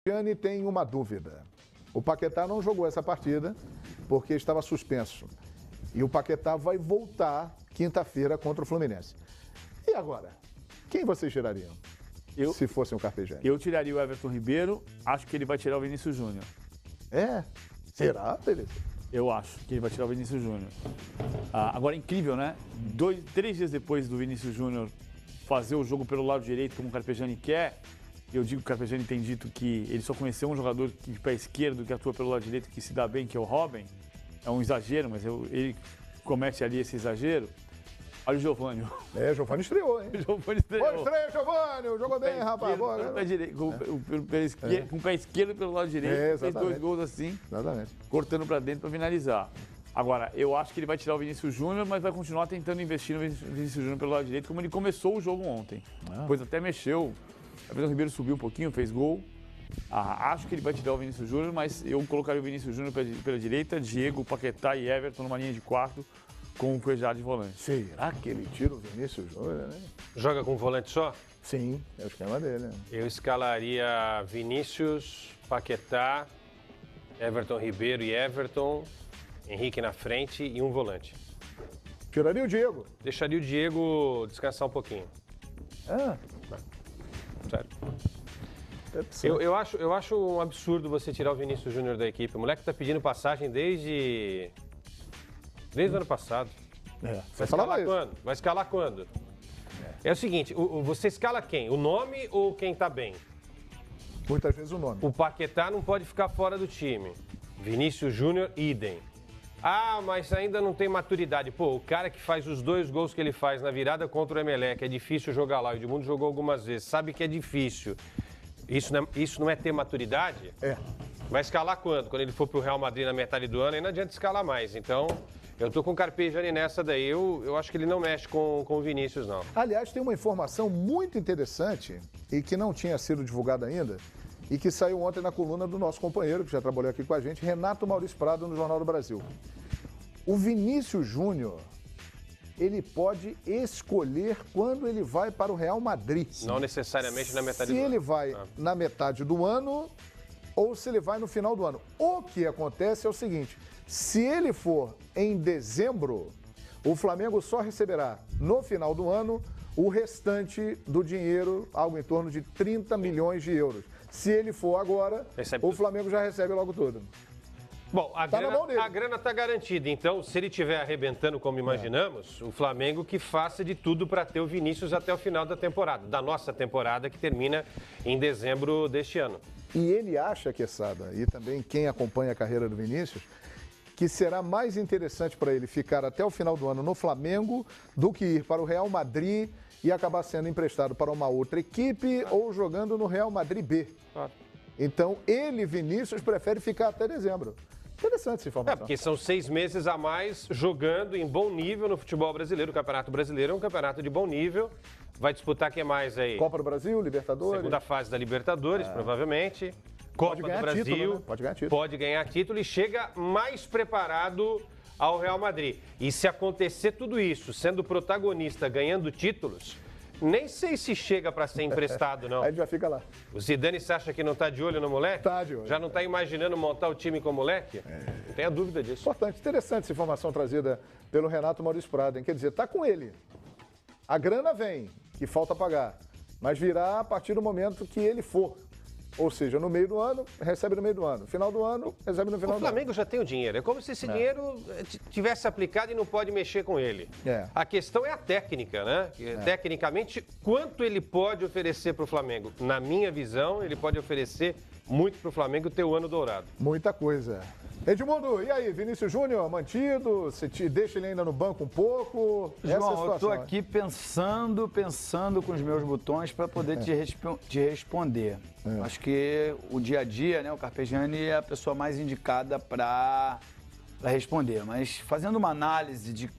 Carpegiani tem uma dúvida. O Paquetá não jogou essa partida porque estava suspenso. E o Paquetá vai voltar quinta-feira contra o Fluminense. E agora? Quem vocês tirariam? Se fossem o Carpegiani? Eu tiraria o Everton Ribeiro, acho que ele vai tirar o Vinícius Júnior. É? Será, Felipe? Eu acho que ele vai tirar o Vinícius Júnior. Agora, incrível, né? 3 dias depois do Vinícius Júnior fazer o jogo pelo lado direito, como o Carpegiani quer, eu digo que o Carpegiani tem dito que ele só conheceu um jogador de pé esquerdo que atua pelo lado direito, que se dá bem, que é o Robin. É um exagero, mas ele comete ali esse exagero. Olha o Giovânio. Giovânio estreou, hein? Giovânio estreou. Estreou, Giovânio. Jogou bem, rapaz. Com o pé esquerdo pelo lado direito. Fez 2 gols assim. Exatamente. Cortando para dentro para finalizar. Agora, eu acho que ele vai tirar o Vinícius Júnior, mas vai continuar tentando investir no Vinícius Júnior pelo lado direito, como ele começou o jogo ontem. Depois até mexeu. O Everton Ribeiro subiu um pouquinho, fez gol. Acho que ele vai tirar o Vinícius Júnior, mas eu colocaria o Vinícius Júnior pela direita, Diego, Paquetá e Everton numa linha de 4 com o Cuejá de volante. Será que ele tira o Vinícius Júnior, né? Joga com volante só? Sim, é o esquema dele. Né? Eu escalaria Vinícius, Paquetá, Everton Ribeiro e Everton, Henrique na frente e um volante. Tiraria o Diego. Deixaria o Diego descansar um pouquinho. Sério. Eu acho um absurdo você tirar o Vinícius Júnior da equipe. O moleque tá pedindo passagem desde o ano passado. Vai escalar quando? Vai escalar quando? É o seguinte, você escala quem? O nome ou quem tá bem? Muitas vezes o nome. O Paquetá não pode ficar fora do time. Vinícius Júnior, idem. Mas ainda não tem maturidade. Pô, o cara que faz os 2 gols que ele faz na virada contra o Emelec, é difícil jogar lá. O Edmundo jogou algumas vezes, sabe que é difícil. Isso não é ter maturidade? Vai escalar quando? Quando ele for pro Real Madrid na metade do ano, aí não adianta escalar mais. Então, eu tô com o Carpegiani nessa daí. Eu acho que ele não mexe com o Vinícius, não. Aliás, tem uma informação muito interessante e que não tinha sido divulgada ainda e que saiu ontem na coluna do nosso companheiro, que já trabalhou aqui com a gente, Renato Maurício Prado, no Jornal do Brasil. O Vinícius Júnior, ele pode escolher quando ele vai para o Real Madrid. Não necessariamente na metade do ano. Se ele vai na metade do ano ou se ele vai no final do ano. O que acontece é o seguinte, se ele for em dezembro, o Flamengo só receberá no final do ano o restante do dinheiro, algo em torno de 30 milhões de euros. Se ele for agora, o Flamengo já recebe logo tudo. Bom, a grana está garantida. Então, se ele estiver arrebentando como imaginamos, o Flamengo que faça de tudo para ter o Vinícius até o final da temporada, da nossa temporada, que termina em dezembro deste ano. E ele acha, Quesada, e também quem acompanha a carreira do Vinícius, que será mais interessante para ele ficar até o final do ano no Flamengo do que ir para o Real Madrid e acabar sendo emprestado para uma outra equipe ou jogando no Real Madrid B. Então, ele, Vinícius, prefere ficar até dezembro. Interessante essa informação. Porque são 6 meses a mais jogando em bom nível no futebol brasileiro. O Campeonato Brasileiro é um campeonato de bom nível. Vai disputar quem mais aí? Copa do Brasil, Libertadores. Segunda fase da Libertadores, provavelmente. Copa do Brasil. Título, né? Pode ganhar título. Pode ganhar título e chega mais preparado ao Real Madrid. E se acontecer tudo isso, sendo protagonista, ganhando títulos, nem sei se chega para ser emprestado, não. Aí já fica lá. O Zidane, você acha que não está de olho no moleque? Está de olho. Já não está imaginando montar o time com o moleque? Não tenha dúvida disso. Importante, interessante essa informação trazida pelo Renato Maurício Prado, hein? Quer dizer, está com ele. A grana vem, que falta pagar, mas virá a partir do momento que ele for. Ou seja, no meio do ano, recebe no meio do ano. Final do ano, recebe no final do ano. O Flamengo já tem o dinheiro. É como se esse dinheiro tivesse aplicado e não pode mexer com ele. A questão é a técnica, né? Tecnicamente, quanto ele pode oferecer para o Flamengo? Na minha visão, ele pode oferecer muito para o Flamengo ter o ano dourado. Muita coisa. Edmundo, e aí? Vinícius Júnior mantido? Você deixa ele ainda no banco um pouco? João, eu estou aqui pensando com os meus botões para poder te responder. Acho que o dia a dia, né, o Carpegiani é a pessoa mais indicada para responder. Mas fazendo uma análise de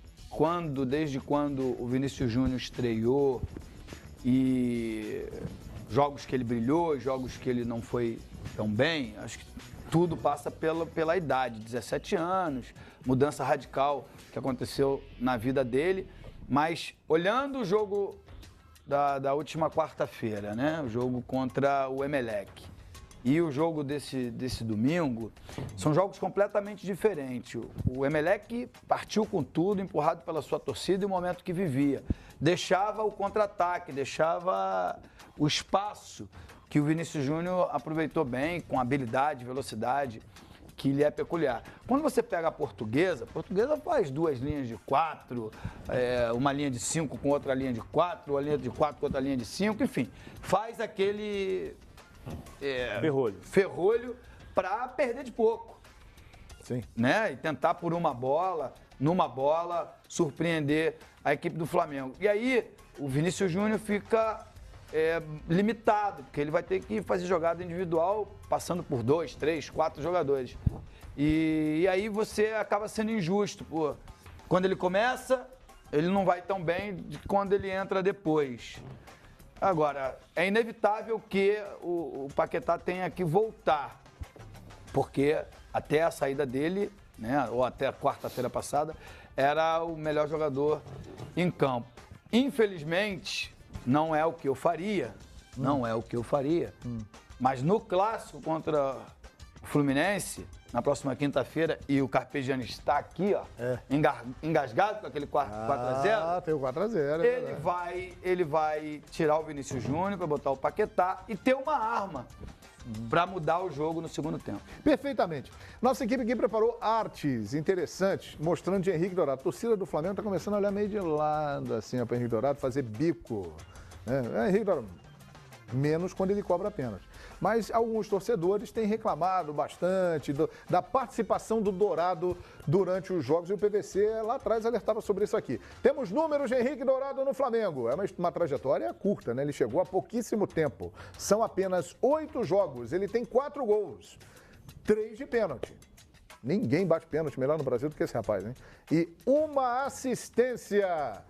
desde quando o Vinícius Júnior estreou e jogos que ele brilhou, jogos que ele não foi tão bem, acho que tudo passa pela idade, 17 anos, mudança radical que aconteceu na vida dele. Mas olhando o jogo da última quarta-feira, né? O jogo contra o Emelec. e o jogo desse domingo são jogos completamente diferentes. O Emelec partiu com tudo, empurrado pela sua torcida e o momento que vivia. Deixava o contra-ataque, deixava o espaço que o Vinícius Júnior aproveitou bem, com habilidade, velocidade, que lhe é peculiar. Quando você pega a Portuguesa faz 2 linhas de 4, uma linha de 5 com outra linha de 4, uma linha de 4 com outra linha de 5, enfim, faz aquele ferrolho para perder de pouco. Sim. Né? E tentar por numa bola, surpreender a equipe do Flamengo. E aí o Vinícius Júnior fica limitado, porque ele vai ter que fazer jogada individual passando por 2, 3, 4 jogadores. E aí você acaba sendo injusto. Pô. Quando ele começa, ele não vai tão bem de quando ele entra depois. Agora, é inevitável que o Paquetá tenha que voltar, porque até a saída dele, né, ou até a quarta-feira passada, era o melhor jogador em campo. Infelizmente, não é o que eu faria, mas no clássico contra o Fluminense, na próxima quinta-feira, e o Carpegiani está aqui, ó, engasgado com aquele 4x0. Ah, tem o 4x0. Ele vai tirar o Vinícius Júnior para botar o Paquetá e ter uma arma para mudar o jogo no segundo tempo. Perfeitamente. Nossa equipe aqui preparou artes interessantes, mostrando de Henrique Dourado. A torcida do Flamengo está começando a olhar meio de lado, assim, para Henrique Dourado, fazer bico. Henrique Dourado, menos quando ele cobra pênalti. Mas alguns torcedores têm reclamado bastante da participação do Dourado durante os jogos, e o PVC lá atrás alertava sobre isso aqui. Temos números de Henrique Dourado no Flamengo. É uma trajetória curta, né? Ele chegou há pouquíssimo tempo. São apenas 8 jogos. Ele tem 4 gols, 3 de pênalti. Ninguém bate pênalti melhor no Brasil do que esse rapaz, hein? E uma assistência.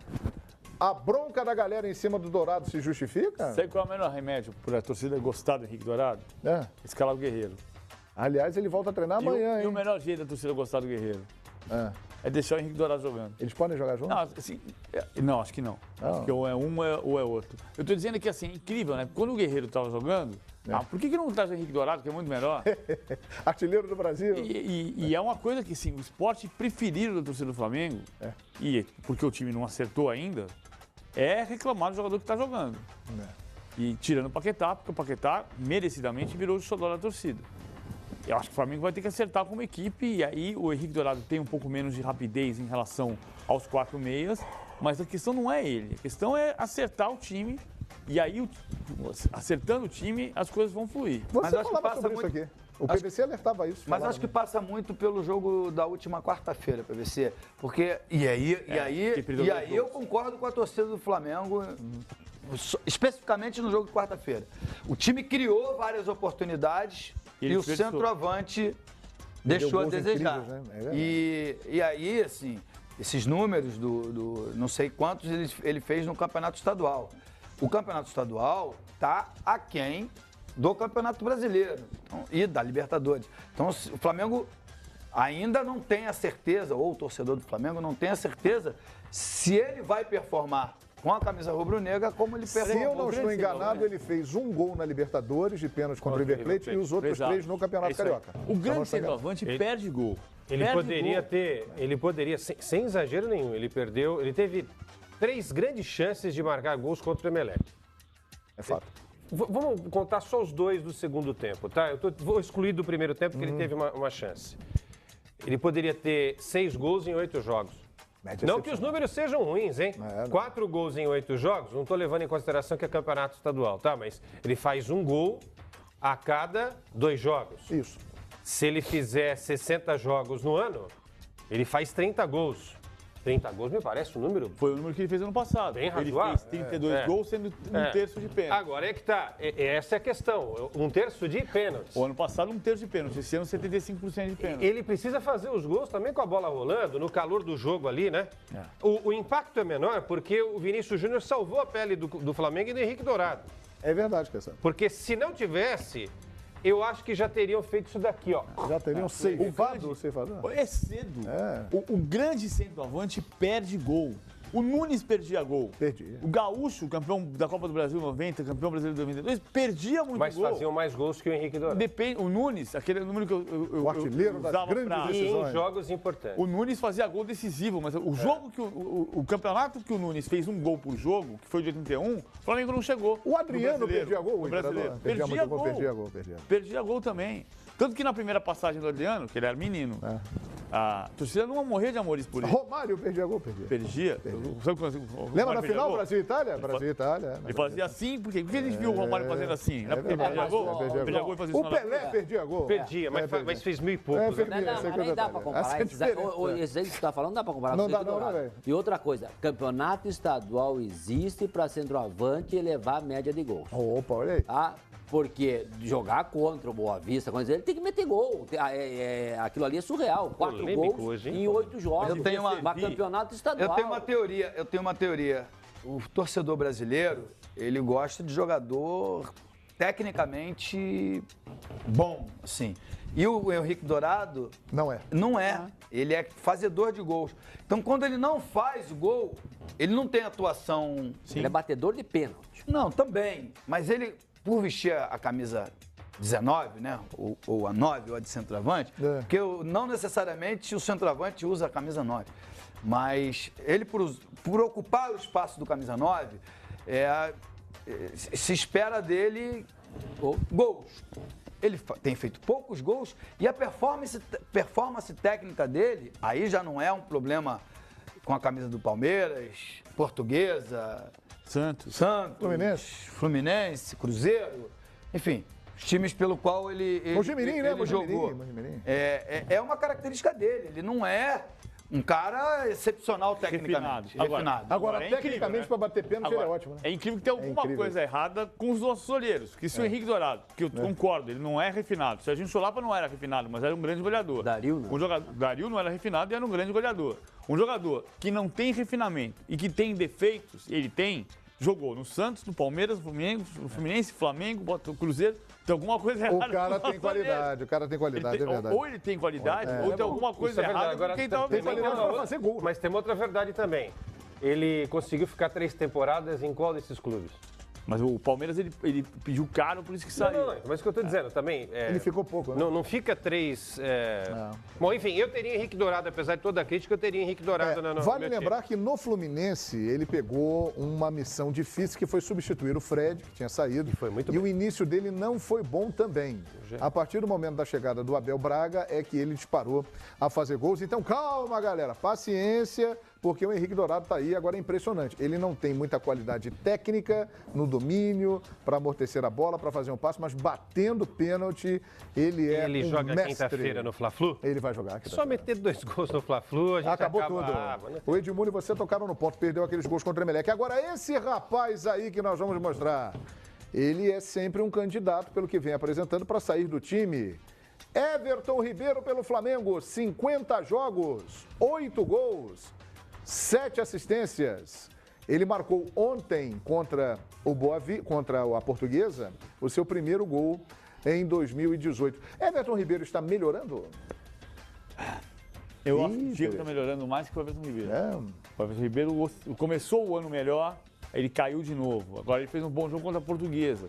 A bronca da galera em cima do Dourado se justifica? Sabe qual é o melhor remédio para a torcida gostar do Henrique Dourado? Escalar o Guerreiro. Aliás, ele volta a treinar amanhã, hein? E o melhor jeito da torcida gostar do Guerreiro é deixar o Henrique Dourado jogando. Eles podem jogar juntos? Não, assim, não, acho que não. Acho que ou é um ou é outro. Eu tô dizendo que assim, é incrível, né? Quando o Guerreiro tava jogando, por que não traz o Henrique Dourado, que é muito melhor? Artilheiro do Brasil. E é uma coisa que, assim, o esporte preferido da torcida do Flamengo, e porque o time não acertou ainda, é reclamar do jogador que está jogando. E tirando o Paquetá, porque o Paquetá merecidamente virou o xodó da torcida. Eu acho que o Flamengo vai ter que acertar como equipe, e aí o Henrique Dourado tem um pouco menos de rapidez em relação aos 4 meias, mas a questão não é ele, a questão é acertar o time, e aí acertando o time as coisas vão fluir. Você mas acho que passa sobre muito... isso aqui. O PVC alertava isso. Mas acho que passa muito pelo jogo da última quarta-feira, PVC. Porque. E aí eu concordo com a torcida do Flamengo, especificamente no jogo de quarta-feira. O time criou várias oportunidades e o centroavante deixou a desejar. Incríveis, né? E aí, assim, esses números do não sei quantos ele fez no Campeonato Estadual. O Campeonato Estadual está aquém do Campeonato Brasileiro e da Libertadores. Então, o Flamengo ainda não tem a certeza, ou o torcedor do Flamengo não tem a certeza, se ele vai performar com a camisa rubro-negra como ele performou. Se eu não estou enganado, ele fez 1 gol na Libertadores de pênalti contra o River Plate e os outros 3 no Campeonato Carioca. O grande centroavante perde gol. Ele poderia, sem exagero nenhum, ele teve 3 grandes chances de marcar gols contra o Emelec. É fato. Vamos contar só os 2 do segundo tempo, tá? Vou excluir do primeiro tempo porque ele teve uma chance. Ele poderia ter 6 gols em 8 jogos. Não que os números sejam ruins, hein? 4 gols em 8 jogos, não estou levando em consideração que é campeonato estadual, tá? Mas ele faz 1 gol a cada 2 jogos. Isso. Se ele fizer 60 jogos no ano, ele faz 30 gols. 30 gols me parece um número... Foi o número que ele fez ano passado. Bem razoável. Ele fez 32 gols, sendo 1/3 de pênalti. Agora é que tá. Essa é a questão. 1/3 de pênalti. O ano passado, 1/3 de pênalti. Esse ano, 75% de pênalti. Ele precisa fazer os gols também com a bola rolando, no calor do jogo ali, né? O impacto é menor porque o Vinícius Júnior salvou a pele do Flamengo e do Henrique Dourado. É verdade, Cassandra. Porque se não tivesse... Eu acho que já teriam feito isso daqui, ó. Já teriam ceifado o ceifador? É cedo. O grande centroavante perde gol. O Nunes perdia gol. Perdia. O Gaúcho, campeão da Copa do Brasil 90, campeão brasileiro de 92, perdia muito Mas gol. faziam mais gols que o Henrique Dourado. Depende, o Nunes, aquele número que eu O artilheiro das usava grandes pra... E decisões. em jogos importantes. O Nunes fazia gol decisivo, mas o jogo que o campeonato que o Nunes fez um gol por jogo, que foi de 81, o Flamengo não chegou. O Adriano No brasileiro. perdia gol, No o imperador. brasileiro. Perdia Perdia muito gol. gol, perdia gol, perdia. Perdia gol também. Tanto que na primeira passagem do Adriano, que ele era menino, a torcida não morria de amores por ele. Romário perdia gol, perdia. Perdia. Sabe quando o Lembra Romário na perdia final, gol? Brasil e Itália? Brasil e Itália. Ele fazia assim, por quê? Por que a gente viu o Romário fazendo assim? Não é porque ele verdade, perdia gol? perdia Gol e fazia isso O na Pelé lateral. perdia gol. Perdia, mas fez mil e poucos. É, né? perdia. esse é que Mas nem dá detalhe. pra comparar. Essa é a Esses aí diferença. esses aí que você tá falando não dá pra comparar Não com o dá, Henrique não, Dourado. velho. E outra coisa, campeonato estadual existe pra centroavante elevar a média de gols. Opa, olha aí. Tá? Porque jogar contra o Boa Vista, ele tem que meter gol. Aquilo ali é surreal. 4 Polêmico gols hoje, hein? em 8 jogos. Eu tenho uma- campeonato estadual. Eu tenho uma teoria. O torcedor brasileiro, ele gosta de jogador tecnicamente bom, assim. E o Henrique Dourado Não é. não é. Ele é fazedor de gols. Então, quando ele não faz o gol, ele não tem atuação. Ele é batedor de pênalti. Não, também. Mas ele, por vestir a camisa 19, né? Ou a 9, ou a de centroavante, porque não necessariamente o centroavante usa a camisa 9. Mas ele, por ocupar o espaço do camisa 9, se espera dele gols. Ele tem feito poucos gols e a performance técnica dele, aí já não é um problema com a camisa do Palmeiras, Portuguesa, Santos. Fluminense, Cruzeiro, enfim, os times pelo qual ele Mojimirim, né? ele jogou. Mojimirim. É uma característica dele, ele não é um cara excepcional tecnicamente. Refinado. Agora, é incrível, tecnicamente, né? para bater pênalti, ele é ótimo, né? É incrível que tem alguma incrível. coisa errada com os nossos olheiros. Que se o Henrique Dourado, que eu concordo, ele não é refinado. Se a gente Solapa não era refinado, mas era um grande goleador. Dario não. Dario não era refinado e era um grande goleador. Um jogador que não tem refinamento e que tem defeitos, ele tem, jogou no Santos, no Palmeiras, no Fluminense, Flamengo, Cruzeiro. Tem alguma coisa errada. O cara com os tem qualidade, o cara tem qualidade, é verdade. Ou ele tem qualidade, ou tem alguma coisa Isso é verdade. errada Agora, com quem tava tem qualidade uma pra outra- fazer gol. Mas tem uma outra verdade também. Ele conseguiu ficar 3 temporadas em qual desses clubes? Mas o Palmeiras, ele pediu caro, por isso que saiu. Não, mas o que eu tô dizendo também. Ele ficou pouco, né? Não fica 3. Bom, enfim, eu teria Henrique Dourado, apesar de toda a crítica, eu teria Henrique Dourado no Vale meu lembrar que no Fluminense ele pegou uma missão difícil que foi substituir o Fred, que tinha saído. E foi muito E o início dele não foi bom também. A partir do momento da chegada do Abel Braga é que ele disparou a fazer gols. Então calma, galera, paciência, porque o Henrique Dourado tá aí, agora é impressionante. Ele não tem muita qualidade técnica no domínio, para amortecer a bola, para fazer um passe, mas batendo pênalti, ele é Ele um joga mestre. quinta-feira no Fla-Flu? Ele vai jogar. Só meter 2 gols no Fla-Flu, a gente Acabou acaba... tudo. mas O Edmundo e você tocaram no ponto, perdeu aqueles gols contra o Emelec. Agora, esse rapaz aí que nós vamos mostrar, ele é sempre um candidato, pelo que vem apresentando, para sair do time. Everton Ribeiro pelo Flamengo, 50 jogos, 8 gols, 7 assistências. Ele marcou ontem contra a Portuguesa o seu primeiro gol em 2018. Everton Ribeiro está melhorando? Eu acho que o Ih, Diego está melhorando mais que o Everton Ribeiro. É. O Everton Ribeiro começou o ano melhor, aí ele caiu de novo. Agora ele fez um bom jogo contra a Portuguesa.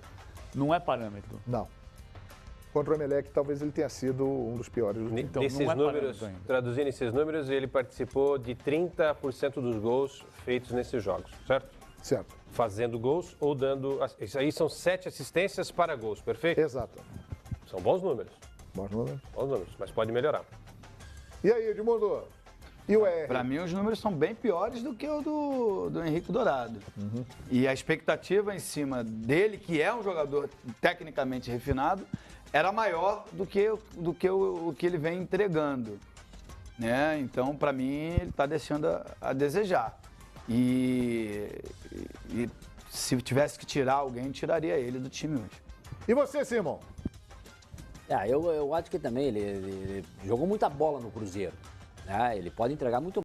Não é parâmetro. Não. Contra o Emelec, talvez ele tenha sido um dos piores do time. Então, Nesses não é números, parâmetro ainda. traduzindo esses números, ele participou de 30% dos gols feitos nesses jogos, certo? Certo. Fazendo gols ou dando... Isso aí são 7 assistências para gols, perfeito? Exato. São bons números, Bons números. mas pode melhorar. E aí, Edmundo? E o R? Para mim, os números são bem piores do que o do Henrique Dourado. E a expectativa em cima dele, que é um jogador tecnicamente refinado, era maior do que o que ele vem entregando. Né? Então, para mim, ele está deixando a desejar. E se tivesse que tirar alguém, tiraria ele do time hoje. E você, Simon? Eu acho que também ele jogou muita bola no Cruzeiro. Né? Ele pode entregar muito